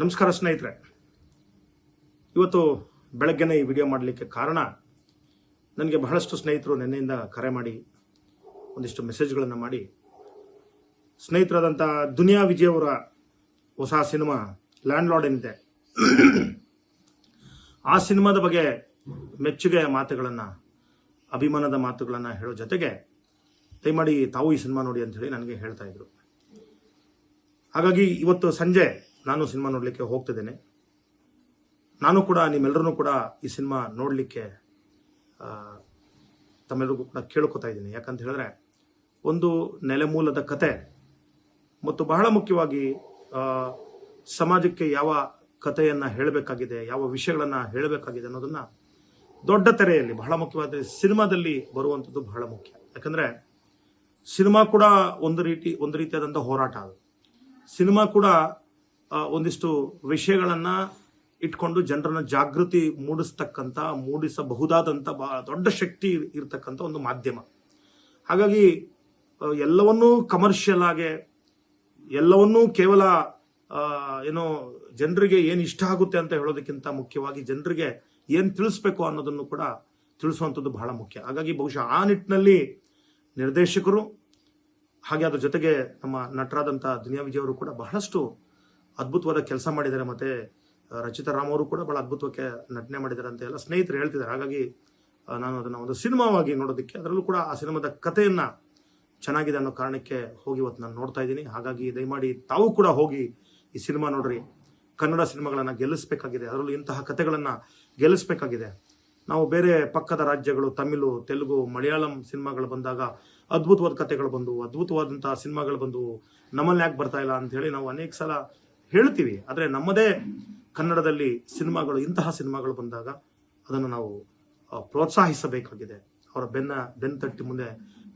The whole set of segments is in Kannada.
ನಮಸ್ಕಾರ ಸ್ನೇಹಿತರೆ. ಇವತ್ತು ಬೆಳಗ್ಗೆನೇ ಈ ವಿಡಿಯೋ ಮಾಡಲಿಕ್ಕೆ ಕಾರಣ, ನನಗೆ ಬಹಳಷ್ಟು ಸ್ನೇಹಿತರು ನಿನ್ನೆಯಿಂದ ಕರೆ ಮಾಡಿ ಒಂದಿಷ್ಟು ಮೆಸೇಜ್ಗಳನ್ನು ಮಾಡಿ, ಸ್ನೇಹಿತರಾದಂಥ ದುನಿಯಾ ವಿಜಯ್ ಅವರ ಹೊಸ ಸಿನಿಮಾ ಲ್ಯಾಂಡ್ ಲಾರ್ಡ್ ಏನಿದೆ ಆ ಸಿನಿಮಾದ ಬಗ್ಗೆ ಮೆಚ್ಚುಗೆಯ ಮಾತುಗಳನ್ನು, ಅಭಿಮಾನದ ಮಾತುಗಳನ್ನು ಹೇಳೋ ಜೊತೆಗೆ ದಯಮಾಡಿ ತಾವು ಈ ಸಿನಿಮಾ ನೋಡಿ ಅಂತ ಹೇಳಿ ನನಗೆ ಹೇಳ್ತಾ ಇದ್ರು. ಹಾಗಾಗಿ ಇವತ್ತು ಸಂಜೆ ನಾನು ಸಿನಿಮಾ ನೋಡಲಿಕ್ಕೆ ಹೋಗ್ತಿದ್ದೇನೆ. ನಾನು ಕೂಡ ನಿಮ್ಮೆಲ್ಲರೂ ಕೂಡ ಈ ಸಿನಿಮಾ ನೋಡಲಿಕ್ಕೆ ತಮ್ಮೆಲ್ಲರಿಗೂ ಕೂಡ ಕೇಳ್ಕೊತಾ ಇದ್ದೀನಿ. ಯಾಕಂತ ಹೇಳಿದ್ರೆ, ಒಂದು ನೆಲೆಮೂಲದ ಕತೆ ಮತ್ತು ಬಹಳ ಮುಖ್ಯವಾಗಿ ಸಮಾಜಕ್ಕೆ ಯಾವ ಕಥೆಯನ್ನು ಹೇಳಬೇಕಾಗಿದೆ, ಯಾವ ವಿಷಯಗಳನ್ನು ಹೇಳಬೇಕಾಗಿದೆ ಅನ್ನೋದನ್ನ ದೊಡ್ಡ ತೆರೆಯಲ್ಲಿ, ಬಹಳ ಮುಖ್ಯವಾದ ಸಿನಿಮಾದಲ್ಲಿ ಬರುವಂಥದ್ದು ಬಹಳ ಮುಖ್ಯ. ಯಾಕಂದ್ರೆ ಸಿನಿಮಾ ಕೂಡ ಒಂದು ರೀತಿಯಾದಂಥ ಹೋರಾಟ. ಅದು ಸಿನಿಮಾ ಕೂಡ ಒಂದಿಷ್ಟು ವಿಷಯಗಳನ್ನ ಇಟ್ಕೊಂಡು ಜನರನ್ನ ಜಾಗೃತಿ ಮೂಡಿಸಬಹುದಾದಂಥ ಬಹಳ ದೊಡ್ಡ ಶಕ್ತಿ ಇರತಕ್ಕಂಥ ಒಂದು ಮಾಧ್ಯಮ. ಹಾಗಾಗಿ ಎಲ್ಲವನ್ನೂ ಕಮರ್ಷಿಯಲ್ ಆಗಿ, ಎಲ್ಲವನ್ನೂ ಕೇವಲ ಏನೋ ಜನರಿಗೆ ಏನು ಇಷ್ಟ ಆಗುತ್ತೆ ಅಂತ ಹೇಳೋದಕ್ಕಿಂತ ಮುಖ್ಯವಾಗಿ ಜನರಿಗೆ ಏನು ತಿಳಿಸ್ಬೇಕು ಅನ್ನೋದನ್ನು ಕೂಡ ತಿಳಿಸುವಂಥದ್ದು ಬಹಳ ಮುಖ್ಯ. ಹಾಗಾಗಿ ಬಹುಶಃ ಆ ನಿಟ್ಟಿನಲ್ಲಿ ನಿರ್ದೇಶಕರು ಹಾಗೆ ಅದ್ರ ಜೊತೆಗೆ ನಮ್ಮ ನಟರಾದಂಥ ದುನಿಯಾ ವಿಜಯ್ ಅವರು ಕೂಡ ಬಹಳಷ್ಟು ಅದ್ಭುತವಾದ ಕೆಲಸ ಮಾಡಿದ್ದಾರೆ. ಮತ್ತೆ ರಚಿತಾ ರಾಮ್ ಅವರು ಕೂಡ ಬಹಳ ಅದ್ಭುತವಾಗಿ ನಟನೆ ಮಾಡಿದ್ದಾರೆ ಅಂತ ಎಲ್ಲ ಸ್ನೇಹಿತರು ಹೇಳ್ತಿದ್ದಾರೆ. ಹಾಗಾಗಿ ನಾನು ಅದನ್ನ ಒಂದು ಸಿನಿಮಾವಾಗಿ ನೋಡೋದಕ್ಕೆ, ಅದರಲ್ಲೂ ಕೂಡ ಆ ಸಿನಿಮಾದ ಕಥೆಯನ್ನ ಚೆನ್ನಾಗಿದೆ ಅನ್ನೋ ಕಾರಣಕ್ಕೆ ಹೋಗಿ ಇವತ್ತು ನಾನು ನೋಡ್ತಾ ಇದ್ದೀನಿ. ಹಾಗಾಗಿ ದಯಮಾಡಿ ತಾವು ಕೂಡ ಹೋಗಿ ಈ ಸಿನಿಮಾ ನೋಡ್ರಿ. ಕನ್ನಡ ಸಿನಿಮಾಗಳನ್ನ ಗೆಲ್ಲಿಸಬೇಕಾಗಿದೆ, ಅದರಲ್ಲೂ ಇಂತಹ ಕಥೆಗಳನ್ನ ಗೆಲ್ಲಿಸಬೇಕಾಗಿದೆ. ನಾವು ಬೇರೆ ಪಕ್ಕದ ರಾಜ್ಯಗಳು, ತಮಿಳು, ತೆಲುಗು, ಮಲಯಾಳಂ ಸಿನಿಮಾಗಳು ಬಂದಾಗ ಅದ್ಭುತವಾದ ಕಥೆಗಳು ಬಂದು, ಅದ್ಭುತವಾದಂತಹ ಸಿನಿಮಾಗಳು ಬಂದು, ನಮ್ಮಲ್ಲಿ ಯಾಕೆ ಬರ್ತಾ ಇಲ್ಲ ಅಂತ ಹೇಳಿ ನಾವು ಅನೇಕ ಸಲ ಹೇಳ್ತೀವಿ. ಆದರೆ ನಮ್ಮದೇ ಕನ್ನಡದಲ್ಲಿ ಸಿನಿಮಾಗಳು, ಇಂತಹ ಸಿನಿಮಾಗಳು ಬಂದಾಗ ಅದನ್ನು ನಾವು ಪ್ರೋತ್ಸಾಹಿಸಬೇಕಾಗಿದೆ. ಅವರ ಬೆನ್ನ ತಟ್ಟಿ ಮುಂದೆ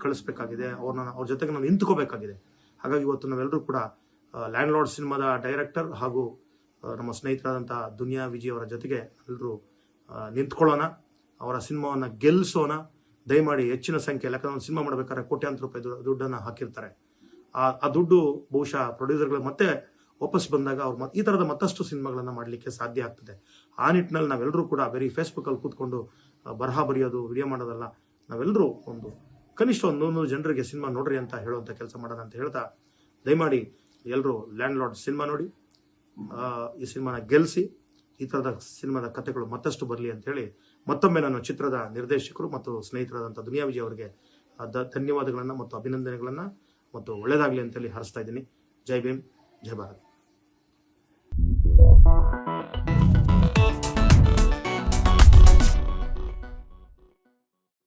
ಕಳಿಸ್ಬೇಕಾಗಿದೆ. ಅವ್ರ ಜೊತೆಗೆ ನಾವು ನಿಂತ್ಕೋಬೇಕಾಗಿದೆ. ಹಾಗಾಗಿ ಇವತ್ತು ನಾವೆಲ್ಲರೂ ಕೂಡ ಲ್ಯಾಂಡ್ ಲಾರ್ಡ್ ಸಿನಿಮಾದ ಡೈರೆಕ್ಟರ್ ಹಾಗೂ ನಮ್ಮ ಸ್ನೇಹಿತರಾದಂಥ ದುನಿಯಾ ವಿಜಯ್ ಅವರ ಜೊತೆಗೆ ಎಲ್ಲರೂ ನಿಂತ್ಕೊಳ್ಳೋಣ, ಅವರ ಸಿನಿಮಾವನ್ನು ಗೆಲ್ಲಿಸೋಣ. ದಯಮಾಡಿ ಹೆಚ್ಚಿನ ಸಂಖ್ಯೆಯಲ್ಲಿ, ಯಾಕಂದ್ರೆ ಒಂದು ಸಿನಿಮಾ ಮಾಡಬೇಕಾದ್ರೆ ಕೋಟ್ಯಾಂತರ ರೂಪಾಯಿ ದುಡ್ಡನ್ನು ಹಾಕಿರ್ತಾರೆ. ಆ ದುಡ್ಡು ಬಹುಶಃ ಪ್ರೊಡ್ಯೂಸರ್ಗಳು ಮತ್ತೆ ವಾಪಸ್ ಬಂದಾಗ ಅವ್ರು ಈ ತರದ ಮತ್ತಷ್ಟು ಸಿನಿಮಾಗಳನ್ನ ಮಾಡಲಿಕ್ಕೆ ಸಾಧ್ಯ ಆಗ್ತದೆ. ಆ ನಿಟ್ಟಿನಲ್ಲಿ ನಾವೆಲ್ಲರೂ ಕೂಡ ಬರೀ ಫೇಸ್ಬುಕ್ ಅಲ್ಲಿ ಕೂತ್ಕೊಂಡು ಬರಹ ಬರೆಯೋದು, ವಿಡಿಯೋ ಮಾಡೋದಲ್ಲ, ನಾವೆಲ್ಲರೂ ಕನಿಷ್ಠ 100 ಜನರಿಗೆ ಸಿನಿಮಾ ನೋಡ್ರಿ ಅಂತ ಹೇಳುವಂತ ಕೆಲಸ ಮಾಡೋಣ ಅಂತ ಹೇಳ್ತಾ, ದಯಮಾಡಿ ಎಲ್ಲರೂ ಲ್ಯಾಂಡ್ ಲಾರ್ಡ್ ಸಿನಿಮಾ ನೋಡಿ, ಈ ಸಿನಿಮಾನ ಗೆಲ್ಲಿಸಿ, ಈ ತರದ ಸಿನಿಮಾದ ಕಥೆಗಳು ಮತ್ತಷ್ಟು ಬರಲಿ ಅಂತ ಹೇಳಿ ಮತ್ತೊಮ್ಮೆ ನಾನು ಚಿತ್ರದ ನಿರ್ದೇಶಕರು ಮತ್ತು ಸ್ನೇಹಿತರಾದಂಥ ದುನಿಯಾ ವಿಜಯ್ ಅವರಿಗೆ ಧನ್ಯವಾದಗಳನ್ನ ಮತ್ತು ಅಭಿನಂದನೆಗಳನ್ನ ಮತ್ತು ಒಳ್ಳೆಯದಾಗಲಿ ಅಂತೇಳಿ ಹಾರೈಸ್ತಾ ಇದ್ದೀನಿ. ಜೈ ಭೀಮ್, ಜೈ ಭಾರತ್.